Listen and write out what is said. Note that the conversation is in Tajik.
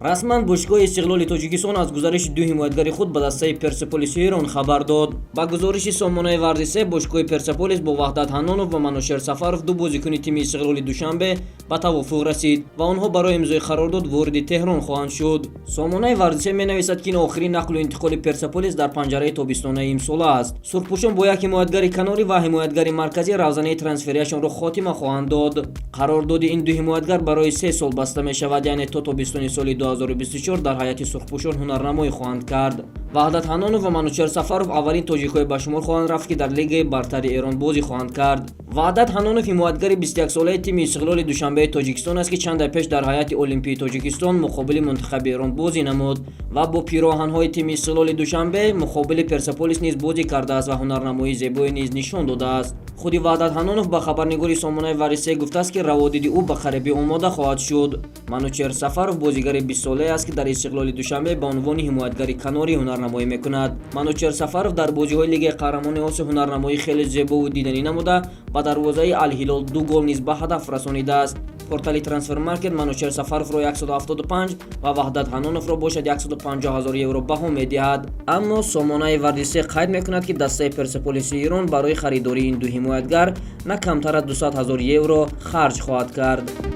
расман бошгоҳи истиқлоли тоҷикистон аз гузариши ду ҳимоятгари худ ба дастаи персеполиси Эрон хабар дод. Ба гузориши сомонаи варзисе, бошгоҳи Персеполис бо Ваҳдат Ҳанонов ва Манушер Сафаров ду бозикуни тими Истиқлоли Душанбе ба тавофуқ расид ва онҳо барои имзои қарордод ворidi Теҳрон хоҳанд шуд. Сомонаи варзисе менависад ки ин охирин нақлу интиқоли Персеполис дар панҷараи тобистонаи имсола аст. Сурхпӯшон бо як ҳимоятгари канорӣ ва ҳимоятгари марказӣ равзанаи трансферияшонро хотима хоҳанд дод. Қарордоди ин ду ҳимоятгар барои 3 сол баста мешавад, яъне то тобистони соли 2024 дар ҳайати сурхпӯшон ҳунарнамоӣ хоҳанд кард. Ваҳдат Ҳанонов ва Манушер Сафаров аввалин тоҷикҳои ба шумор хоҳанд рафт, ки дар Лигаи бартари Эрон бозӣ хоҳанд кард. Ваҳдат Ҳанонов ҳимоятгари 21-солаи тими Истиқлоли Душанбеи Тоҷикистон аст, ки чанд ай пеш дар ҳайати Олимпии Тоҷикистон муқобили мунтахаби Эрон бозӣ намуд ва бо пироҳанҳои тими Истиқлоли Душанбе муқобили Персеполис низ бозӣ кардааст ва ҳунарнамоии зебое низ нишон додааст. худи Ваҳдат Ҳанонов ба хабарнигори сомонаи варзисе гуфтааст, ки раводиди ӯ ба қарибӣ омода хоҳад шуд. Манучер Сафаров бозигари 20-солае аст, ки дар Истиқлоли Душанбе ба унвони ҳимоятгари канорӣ ҳунарнамоӣ мекунад. Манучер Сафаров дар бозиҳои Лигаи Қаҳрамони Осиё ҳунарнамоӣ хеле зебову диданӣ намуда, ба дарвозаи Ал-Ҳилол 2 гол низ ба ҳадаф расонидааст. Портали Трансфермаркет Манучер Сафаровро 175 ва Ваҳдат Ҳаноновро бошад 150 000 евро баҳо медиҳад. Аммо сомонаи варзисе қайд мекунад, ки дастаи Персеполиси Эрон барои харидории ин ду ҳимоятгар на камтар аз 200 000 евро харҷ хоҳад кард.